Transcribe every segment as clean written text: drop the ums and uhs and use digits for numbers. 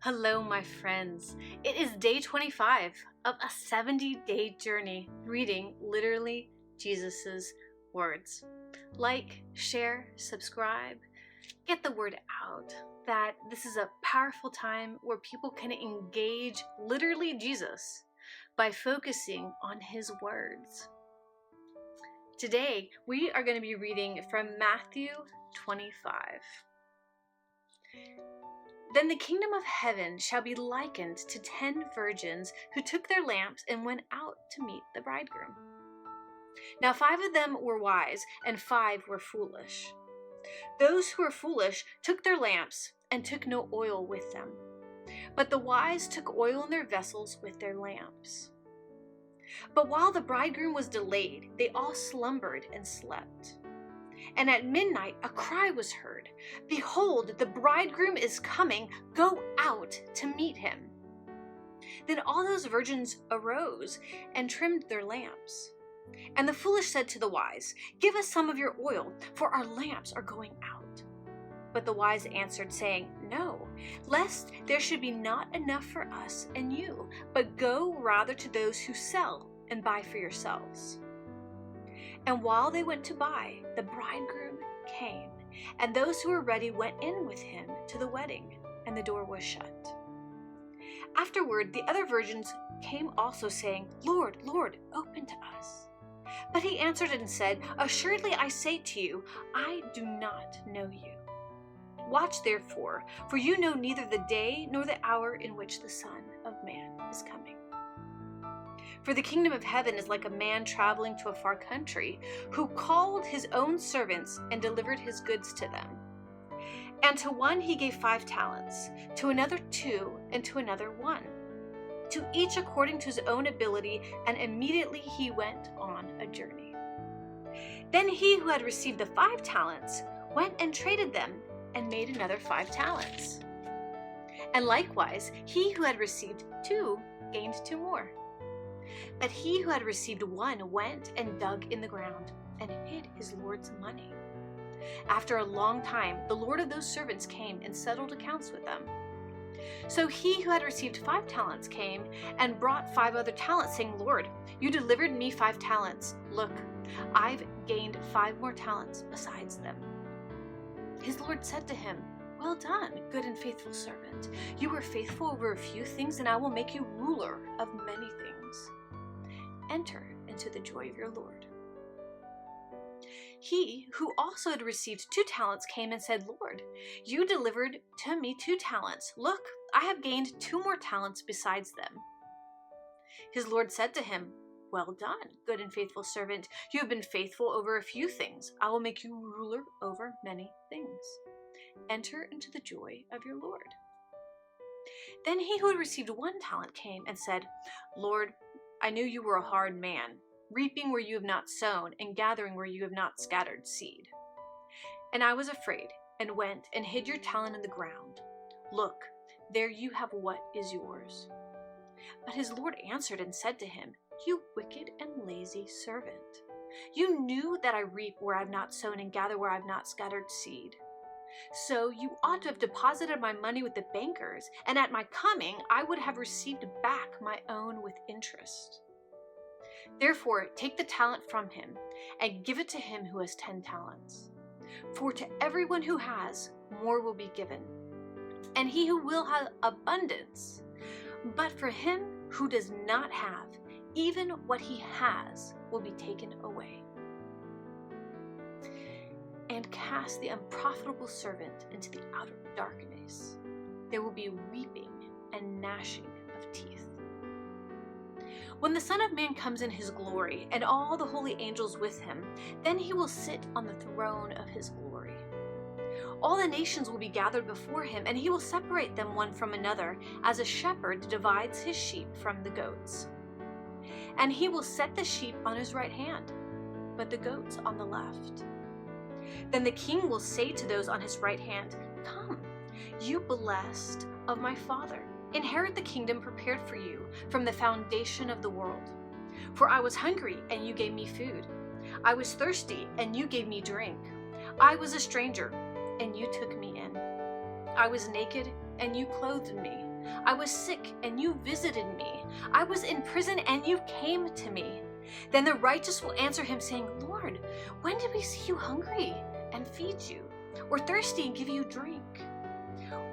Hello, my friends. It is day 25 of a 70-day journey reading literally Jesus's words. Like, share, subscribe, get the word out that this is a powerful time where people can engage literally Jesus by focusing on his words. Today, we are going to be reading from Matthew 25. Then the kingdom of heaven shall be likened to 10 virgins who took their lamps and went out to meet the bridegroom. Now 5 of them were wise, and 5 were foolish. Those who were foolish took their lamps and took no oil with them. But the wise took oil in their vessels with their lamps. But while the bridegroom was delayed, they all slumbered and slept. And at midnight a cry was heard, "Behold, the bridegroom is coming, go out to meet him." Then all those virgins arose and trimmed their lamps. And the foolish said to the wise, "Give us some of your oil, for our lamps are going out." But the wise answered, saying, "No, lest there should be not enough for us and you, but go rather to those who sell and buy for yourselves." And while they went to buy, the bridegroom came, and those who were ready went in with him to the wedding, and the door was shut. Afterward, the other virgins came also, saying, "Lord, Lord, open to us." But he answered and said, "Assuredly I say to you, I do not know you. Watch therefore, for you know neither the day nor the hour in which the Son of Man is coming. For the kingdom of heaven is like a man traveling to a far country, who called his own servants and delivered his goods to them. And to one he gave 5 talents, to another 2, and to another 1, to each according to his own ability, and immediately he went on a journey. Then he who had received the 5 talents went and traded them, and made another 5 talents. And likewise he who had received 2 gained 2 more. But he who had received 1 went and dug in the ground and hid his Lord's money. After a long time, the Lord of those servants came and settled accounts with them. So he who had received 5 talents came and brought 5 other talents, saying, "Lord, you delivered me 5 talents. Look, I've gained 5 more talents besides them." His Lord said to him, "Well done, good and faithful servant. You were faithful over a few things, and I will make you ruler of many things. Enter into the joy of your Lord." He who also had received 2 talents came and said, "Lord, you delivered to me 2 talents. Look, I have gained 2 more talents besides them." His Lord said to him, "Well done, good and faithful servant. You have been faithful over a few things. I will make you ruler over many things. Enter into the joy of your Lord." Then he who had received 1 talent came and said, "Lord, I knew you were a hard man, reaping where you have not sown and gathering where you have not scattered seed. And I was afraid and went and hid your talent in the ground. Look, there you have what is yours." But his Lord answered and said to him, "You wicked and lazy servant. You knew that I reap where I have not sown and gather where I have not scattered seed. So you ought to have deposited my money with the bankers, and at my coming I would have received back my own with interest. Therefore take the talent from him and give it to him who has 10 talents. For to everyone who has, more will be given, and he who will have abundance. But for him who does not have, even what he has will be taken away. And cast the unprofitable servant into the outer darkness. There will be weeping and gnashing of teeth. When the Son of Man comes in his glory, and all the holy angels with him, then he will sit on the throne of his glory. All the nations will be gathered before him, and he will separate them one from another, as a shepherd divides his sheep from the goats. And he will set the sheep on his right hand, but the goats on the left. Then the king will say to those on his right hand, 'Come, you blessed of my Father, inherit the kingdom prepared for you from the foundation of the world. For I was hungry, and you gave me food. I was thirsty, and you gave me drink. I was a stranger, and you took me in. I was naked, and you clothed me. I was sick and you visited me. I was in prison and you came to me. Then the righteous will answer him, saying, Lord, when did we see you hungry and feed you, or thirsty and give you drink?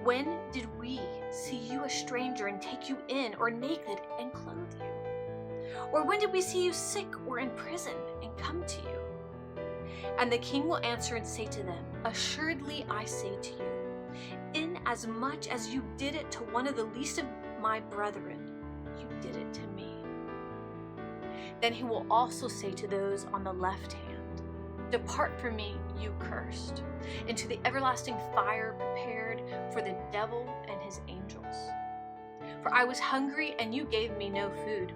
When did we see you a stranger and take you in, or naked and clothe you? Or when did we see you sick or in prison and come to you? And the king will answer and say to them, Assuredly I say to you, inasmuch as you did it to one of the least of my brethren, you did it to me. Then he will also say to those on the left hand, Depart from me, you cursed, into the everlasting fire prepared for the devil and his angels. For I was hungry, and you gave me no food.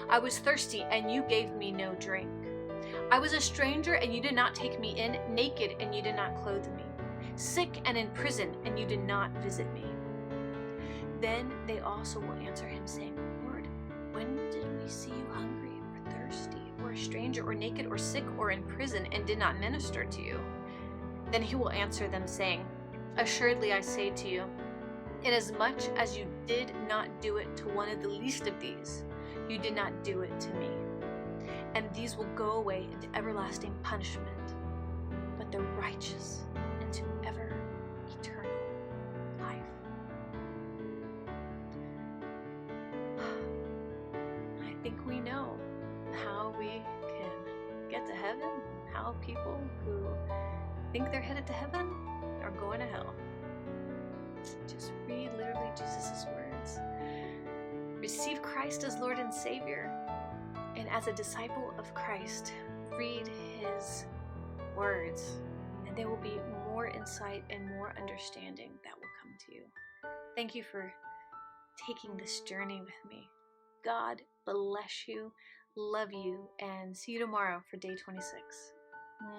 I was thirsty, and you gave me no drink. I was a stranger, and you did not take me in, naked, and you did not clothe me, sick and in prison, and you did not visit me. Then they also will answer him, saying, Lord, when did we see you hungry, or thirsty, or a stranger, or naked, or sick, or in prison, and did not minister to you? Then he will answer them, saying, Assuredly I say to you, inasmuch as you did not do it to one of the least of these, you did not do it to me. And these will go away into everlasting punishment, but the righteous into eternal life. I think we know how we can get to heaven, how people who think they're headed to heaven are going to hell. Just read literally Jesus' words. Receive Christ as Lord and Savior. And as a disciple of Christ, read his words, and there will be more insight and more understanding that will come to you. Thank you for taking this journey with me. God bless you, love you, and see you tomorrow for day 26.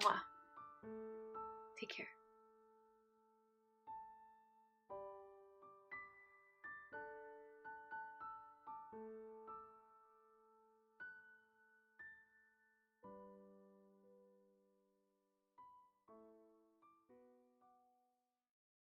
Mwah. Take care.